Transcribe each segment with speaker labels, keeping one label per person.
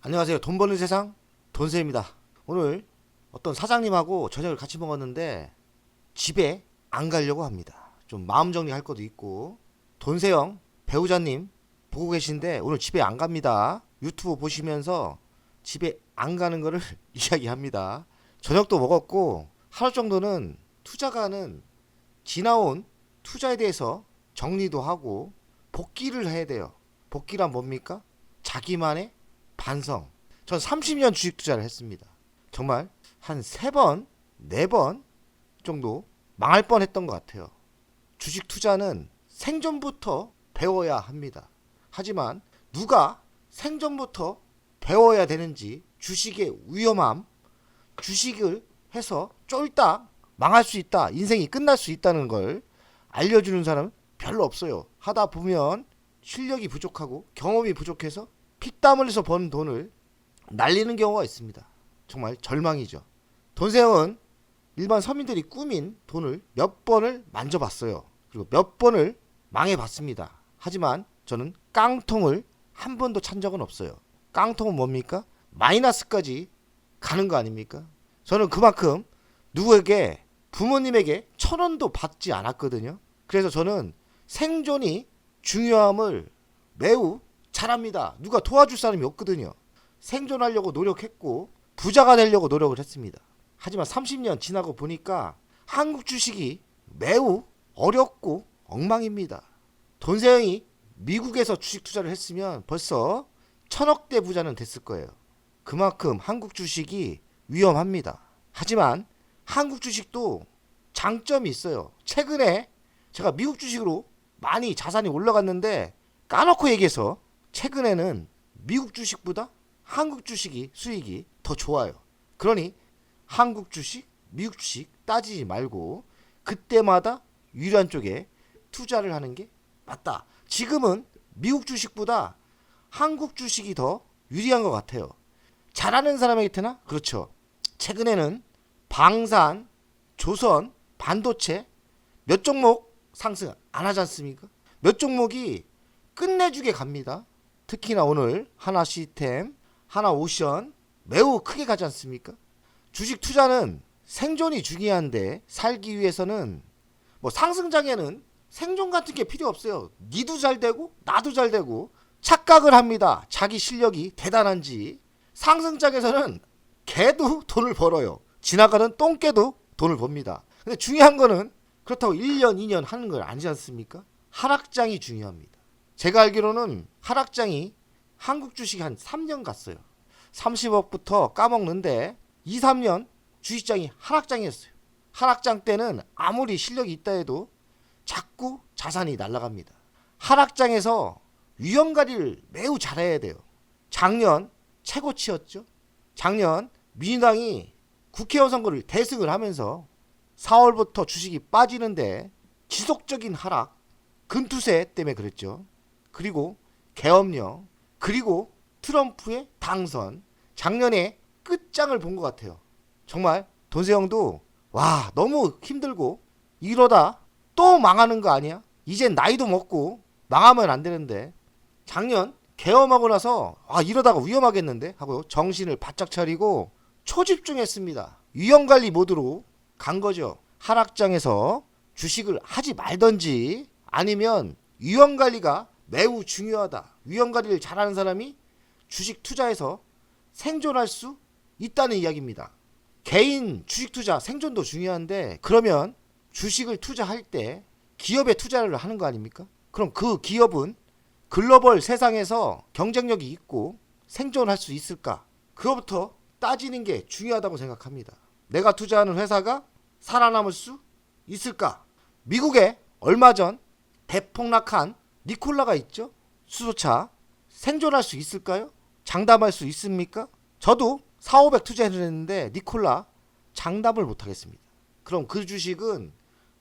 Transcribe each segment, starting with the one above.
Speaker 1: 안녕하세요. 돈 버는 세상 돈세입니다. 오늘 어떤 사장님하고 저녁을 같이 먹었는데 집에 안 가려고 합니다. 좀 마음 정리할 것도 있고 돈세형 배우자님 보고 계신데 오늘 집에 안 갑니다. 유튜브 보시면서 집에 안 가는 거를 이야기합니다. 저녁도 먹었고 하루 정도는 투자가는 지나온 투자에 대해서 정리도 하고 복귀를 해야 돼요. 복귀란 뭡니까? 자기만의 반성. 전 30년 주식 투자를 했습니다. 정말 한 3번, 4번 정도 망할 뻔 했던 것 같아요. 주식 투자는 생전부터 배워야 합니다. 하지만 누가 생전부터 배워야 되는지, 주식의 위험함, 주식을 해서 쫄딱 망할 수 있다, 인생이 끝날 수 있다는 걸 알려주는 사람은 별로 없어요. 하다 보면 실력이 부족하고 경험이 부족해서 피땀 흘려서 번 돈을 날리는 경우가 있습니다. 정말 절망이죠. 돈세형은 일반 서민들이 꾸민 돈을 몇 번을 만져봤어요. 그리고 몇 번을 망해봤습니다. 하지만 저는 깡통을 한 번도 찬 적은 없어요. 깡통은 뭡니까? 마이너스까지 가는 거 아닙니까? 저는 그만큼 누구에게, 부모님에게 1,000원도 받지 않았거든요. 그래서 저는 생존이 중요함을 매우 잘합니다. 누가 도와줄 사람이 없거든요. 생존하려고 노력했고 부자가 되려고 노력을 했습니다. 하지만 30년 지나고 보니까 한국 주식이 매우 어렵고 엉망입니다. 돈세형이 미국에서 주식 투자를 했으면 벌써 1,000억대 부자는 됐을 거예요. 그만큼 한국 주식이 위험합니다. 하지만 한국 주식도 장점이 있어요. 최근에 제가 미국 주식으로 많이 자산이 올라갔는데 까놓고 얘기해서 최근에는 미국 주식보다 한국 주식이 수익이 더 좋아요. 그러니 한국 주식, 미국 주식 따지지 말고 그때마다 유리한 쪽에 투자를 하는 게 맞다. 지금은 미국 주식보다 한국 주식이 더 유리한 것 같아요. 잘하는 사람에게나 그렇죠. 최근에는 방산, 조선, 반도체 몇 종목 상승 안 하지 않습니까? 몇 종목이 끝내주게 갑니다. 특히나 오늘 하나 시스템, 하나 오션 매우 크게 가지 않습니까? 주식 투자는 생존이 중요한데 살기 위해서는 뭐 상승장에는 생존 같은 게 필요 없어요. 니도 잘 되고 나도 잘 되고 착각을 합니다. 자기 실력이 대단한지. 상승장에서는 개도 돈을 벌어요. 지나가는 똥개도 돈을 법니다. 근데 중요한 거는 그렇다고 1년, 2년 하는 건 아니지 않습니까? 하락장이 중요합니다. 제가 알기로는 하락장이 한국 주식이 한 3년 갔어요. 30억부터 까먹는데 2, 3년 주식장이 하락장이었어요. 하락장 때는 아무리 실력이 있다 해도 자꾸 자산이 날아갑니다. 하락장에서 위험관리를 매우 잘해야 돼요. 작년 최고치였죠. 작년 민주당이 국회의원 선거를 대승을 하면서 4월부터 주식이 빠지는데 지속적인 하락, 금투세 때문에 그랬죠. 그리고 계엄령, 그리고 트럼프의 당선, 작년에 끝장을 본 것 같아요. 정말 돈세형도 와 너무 힘들고 이러다 또 망하는 거 아니야? 이젠 나이도 먹고 망하면 안 되는데 작년 계엄하고 나서 아 이러다가 위험하겠는데 하고 정신을 바짝 차리고 초집중했습니다. 위험관리 모드로 간 거죠. 하락장에서 주식을 하지 말던지 아니면 위험관리가 매우 중요하다. 위험관리를 잘하는 사람이 주식 투자에서 생존할 수 있다는 이야기입니다. 개인 주식 투자 생존도 중요한데 그러면 주식을 투자할 때 기업에 투자를 하는 거 아닙니까? 그럼 그 기업은 글로벌 세상에서 경쟁력이 있고 생존할 수 있을까? 그거부터 따지는 게 중요하다고 생각합니다. 내가 투자하는 회사가 살아남을 수 있을까? 미국에 얼마 전 대폭락한 니콜라가 있죠? 수소차 생존할 수 있을까요? 장담할 수 있습니까? 저도 4,500 투자했는데 니콜라 장담을 못하겠습니다. 그럼 그 주식은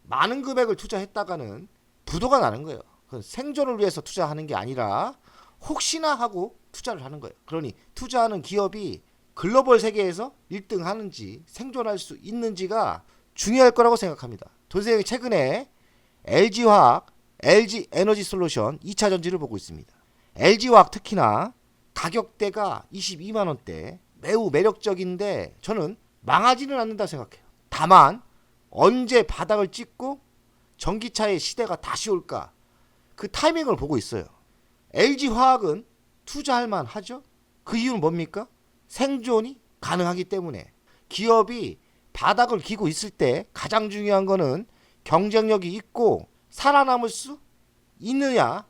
Speaker 1: 많은 금액을 투자했다가는 부도가 나는 거예요. 그건 생존을 위해서 투자하는 게 아니라 혹시나 하고 투자를 하는 거예요. 그러니 투자하는 기업이 글로벌 세계에서 1등 하는지 생존할 수 있는지가 중요할 거라고 생각합니다. 돈세형이 최근에 LG화학, LG에너지솔루션 2차 전지를 보고 있습니다. LG화학 특히나 가격대가 22만 원대 매우 매력적인데 저는 망하지는 않는다 생각해요. 다만 언제 바닥을 찍고 전기차의 시대가 다시 올까 그 타이밍을 보고 있어요. LG화학은 투자할 만하죠. 그 이유는 뭡니까? 생존이 가능하기 때문에. 기업이 바닥을 기고 있을 때 가장 중요한 거는 경쟁력이 있고 살아남을 수 있느냐가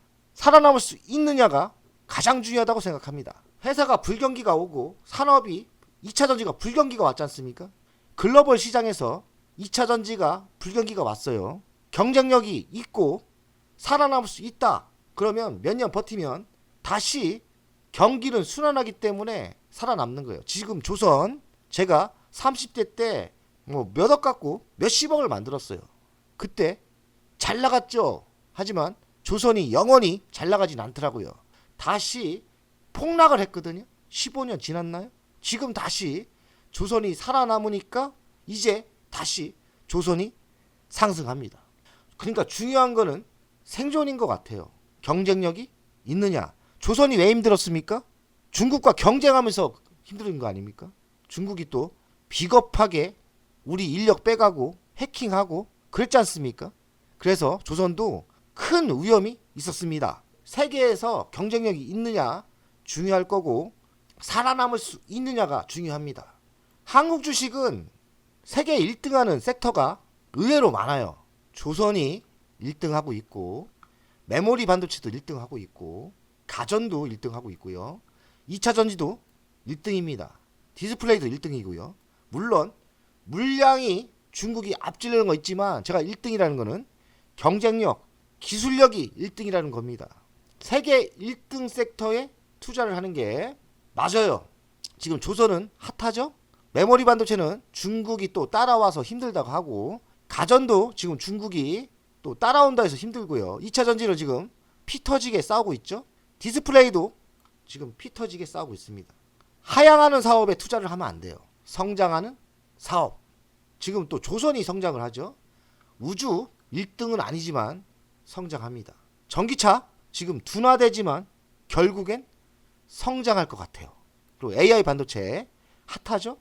Speaker 1: 가장 중요하다고 생각합니다. 회사가 불경기가 오고 산업이 2차전지가 불경기가 왔지 않습니까? 글로벌 시장에서 2차전지가 불경기가 왔어요. 경쟁력이 있고 살아남을 수 있다. 그러면 몇 년 버티면 다시 경기는 순환하기 때문에 살아남는 거예요. 지금 조선 제가 30대 때 뭐 몇 억 갖고 몇십억을 만들었어요. 그때 잘 나갔죠. 하지만 조선이 영원히 잘 나가진 않더라고요. 다시 폭락을 했거든요. 15년 지났나요? 지금 다시 조선이 살아남으니까 이제 다시 조선이 상승합니다. 그러니까 중요한 거는 생존인 것 같아요. 경쟁력이 있느냐. 조선이 왜 힘들었습니까? 중국과 경쟁하면서 힘든 거 아닙니까? 중국이 또 비겁하게 우리 인력 빼가고 해킹하고 그랬지 않습니까? 그래서 조선도 큰 위험이 있었습니다. 세계에서 경쟁력이 있느냐 중요할 거고 살아남을 수 있느냐가 중요합니다. 한국 주식은 세계 1등하는 섹터가 의외로 많아요. 조선이 1등하고 있고 메모리 반도체도 1등하고 있고 가전도 1등하고 있고요. 2차 전지도 1등입니다. 디스플레이도 1등이고요. 물론 물량이 중국이 앞지르는 거 있지만 제가 1등이라는 거는 경쟁력, 기술력이 1등이라는 겁니다. 세계 1등 섹터에 투자를 하는 게 맞아요. 지금 조선은 핫하죠? 메모리 반도체는 중국이 또 따라와서 힘들다고 하고 가전도 지금 중국이 또 따라온다 해서 힘들고요. 2차 전지를 지금 피 터지게 싸우고 있죠. 디스플레이도 지금 피 터지게 싸우고 있습니다. 하향하는 사업에 투자를 하면 안 돼요. 성장하는 사업. 지금 또 조선이 성장을 하죠. 우주 1등은 아니지만 성장합니다. 전기차 지금 둔화되지만 결국엔 성장할 것 같아요. 그리고 AI 반도체 핫하죠.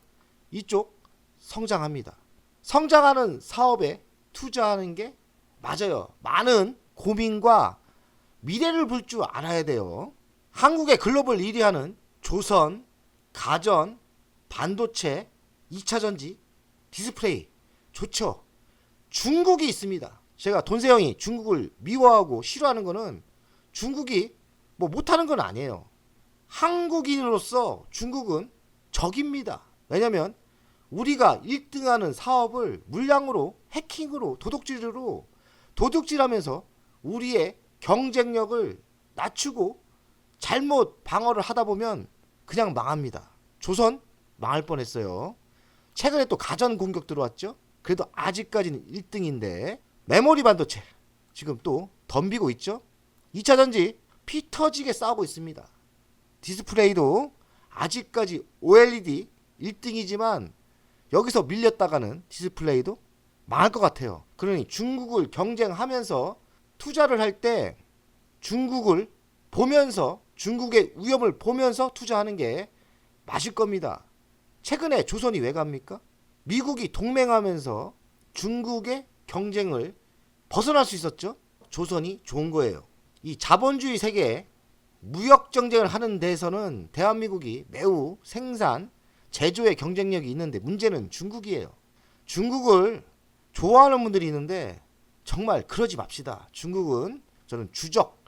Speaker 1: 이쪽 성장합니다. 성장하는 사업에 투자하는 게 맞아요. 많은 고민과 미래를 볼 줄 알아야 돼요. 한국의 글로벌 1위 하는 조선, 가전, 반도체, 2차전지, 디스플레이 좋죠. 중국이 있습니다. 제가 돈세영이 중국을 미워하고 싫어하는 거는 중국이 뭐 못하는 건 아니에요. 한국인으로서 중국은 적입니다. 왜냐면 우리가 1등하는 사업을 물량으로 해킹으로 도둑질하면서 우리의 경쟁력을 낮추고 잘못 방어를 하다 보면 그냥 망합니다. 조선 망할 뻔했어요. 최근에 또 가전 공격 들어왔죠. 그래도 아직까지는 1등인데 메모리 반도체 지금 또 덤비고 있죠. 2차전지 피 터지게 싸우고 있습니다. 디스플레이도 아직까지 OLED 1등이지만 여기서 밀렸다가는 디스플레이도 망할 것 같아요. 그러니 중국을 경쟁하면서 투자를 할 때 중국을 보면서 중국의 위험을 보면서 투자하는 게 맞을 겁니다. 최근에 조선이 왜 갑니까? 미국이 동맹하면서 중국의 경쟁을 벗어날 수 있었죠. 조선이 좋은 거예요. 이 자본주의 세계에 무역 경쟁을 하는 데에서는 대한민국이 매우 생산, 제조의 경쟁력이 있는데 문제는 중국이에요. 중국을 좋아하는 분들이 있는데 정말 그러지 맙시다. 중국은 저는 주적,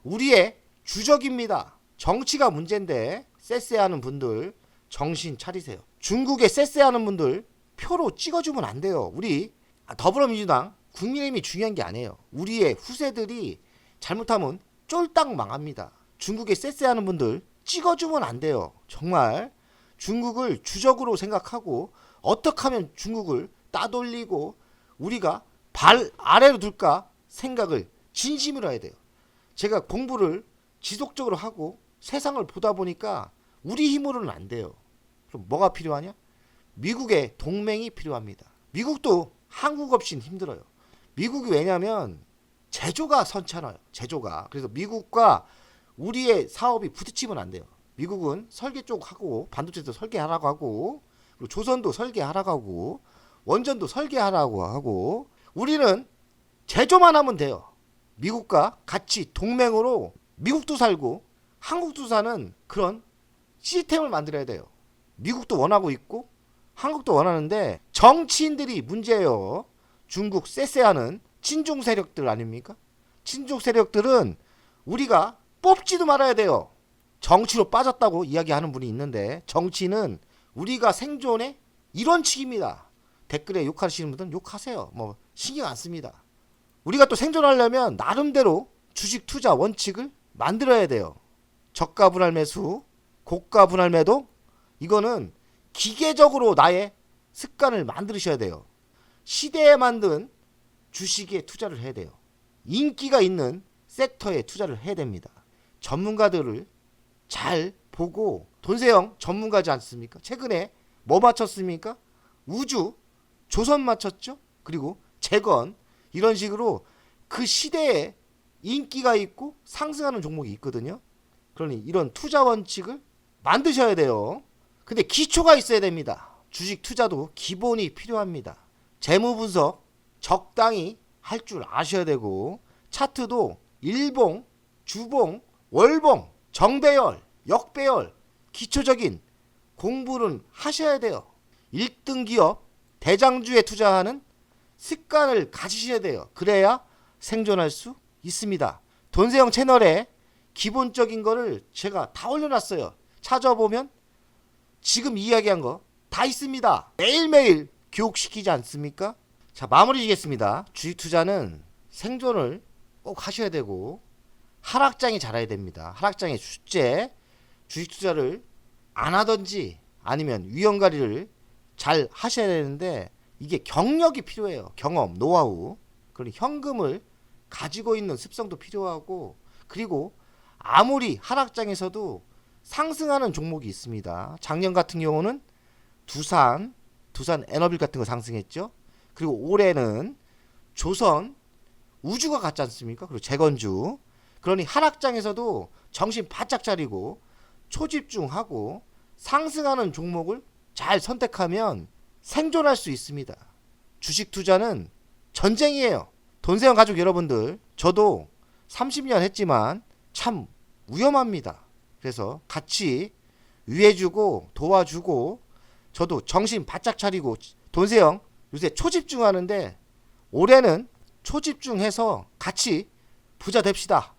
Speaker 1: 우리의 주적입니다. 정치가 문제인데 쎄쎄하는 분들 정신 차리세요. 중국에 쎄쎄하는 분들 표로 찍어주면 안 돼요. 우리 더불어민주당 국민의힘이 중요한 게 아니에요. 우리의 후세들이 잘못하면 쫄딱 망합니다. 중국에 쎄쎄하는 분들 찍어주면 안 돼요. 정말 중국을 주적으로 생각하고 어떻게 하면 중국을 따돌리고 우리가 발 아래로 둘까 생각을 진심으로 해야 돼요. 제가 공부를 지속적으로 하고 세상을 보다 보니까 우리 힘으로는 안 돼요. 그럼 뭐가 필요하냐? 미국의 동맹이 필요합니다. 미국도 한국 없이는 힘들어요. 미국이 왜냐면 제조가 선천해요. 제조가. 그래서 미국과 우리의 사업이 부딪히면 안 돼요. 미국은 설계 쪽 하고 반도체도 설계하라고 하고 그리고 조선도 설계하라고 하고 원전도 설계하라고 하고 우리는 제조만 하면 돼요. 미국과 같이 동맹으로 미국도 살고 한국도 사는 그런 시스템을 만들어야 돼요. 미국도 원하고 있고 한국도 원하는데 정치인들이 문제예요. 중국 쎄쎄하는 친중 세력들 아닙니까? 친중 세력들은 우리가 뽑지도 말아야 돼요. 정치로 빠졌다고 이야기하는 분이 있는데 정치는 우리가 생존의 일원칙입니다. 댓글에 욕하시는 분들은 욕하세요. 뭐 신경 안 씁니다. 우리가 또 생존하려면 나름대로 주식 투자 원칙을 만들어야 돼요. 저가 분할 매수, 고가 분할 매도 이거는 기계적으로 나의 습관을 만드셔야 돼요. 시대에 만든 주식에 투자를 해야 돼요. 인기가 있는 섹터에 투자를 해야 됩니다. 전문가들을 잘 보고 돈세영 전문가지 않습니까? 최근에 뭐 맞췄습니까? 우주, 조선 맞췄죠? 그리고 재건 이런 식으로 그 시대에 인기가 있고 상승하는 종목이 있거든요. 그러니 이런 투자 원칙을 만드셔야 돼요. 근데 기초가 있어야 됩니다. 주식 투자도 기본이 필요합니다. 재무 분석 적당히 할 줄 아셔야 되고 차트도 일봉, 주봉, 월봉, 정배열, 역배열 기초적인 공부는 하셔야 돼요. 1등 기업 대장주에 투자하는 습관을 가지셔야 돼요. 그래야 생존할 수 있습니다. 돈세영 채널에 기본적인 거를 제가 다 올려놨어요. 찾아보면 지금 이야기한 거 다 있습니다. 매일매일 교육시키지 않습니까? 자, 마무리 지겠습니다. 주식 투자는 생존을 꼭 하셔야 되고 하락장이 잘해야 됩니다. 하락장의 주제 주식 투자를 안 하든지 아니면 위험관리를 잘 하셔야 되는데 이게 경력이 필요해요. 경험, 노하우. 그런 현금을 가지고 있는 습성도 필요하고 그리고 아무리 하락장에서도 상승하는 종목이 있습니다. 작년 같은 경우는 두산 에너빌 같은 거 상승했죠. 그리고 올해는 조선, 우주가 같지 않습니까? 그리고 재건주. 그러니 하락장에서도 정신 바짝 차리고 초집중하고 상승하는 종목을 잘 선택하면 생존할 수 있습니다. 주식 투자는 전쟁이에요. 돈세영 가족 여러분들, 저도 30년 했지만 참 위험합니다. 그래서 같이 위해주고 도와주고 저도 정신 바짝 차리고 돈세영 요새 초집중하는데 올해는 초집중해서 같이 부자 됩시다.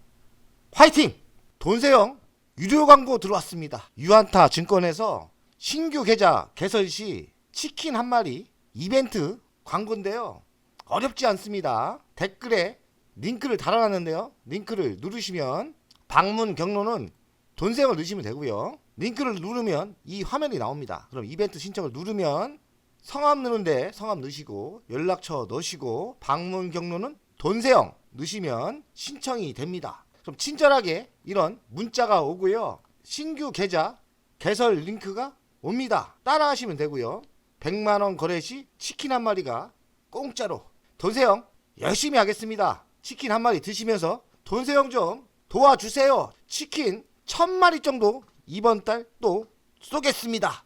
Speaker 1: 화이팅! 돈세영 유료 광고 들어왔습니다. 유한타 증권에서 신규 계좌 개설 시 치킨 한 마리 이벤트 광고인데요. 어렵지 않습니다. 댓글에 링크를 달아놨는데요. 링크를 누르시면 방문 경로는 돈세영을 넣으시면 되고요. 링크를 누르면 이 화면이 나옵니다. 그럼 이벤트 신청을 누르면 성함 넣는데 성함 넣으시고 연락처 넣으시고 방문 경로는 돈세영 넣으시면 신청이 됩니다. 그럼 친절하게 이런 문자가 오고요. 신규 계좌 개설 링크가 옵니다. 따라 하시면 되고요. 100만원 거래 시 치킨 한 마리가 공짜로. 돈세영 열심히 하겠습니다. 치킨 한 마리 드시면서 돈세영 좀 도와주세요. 치킨 1000마리 정도 이번 달 또 쏘겠습니다.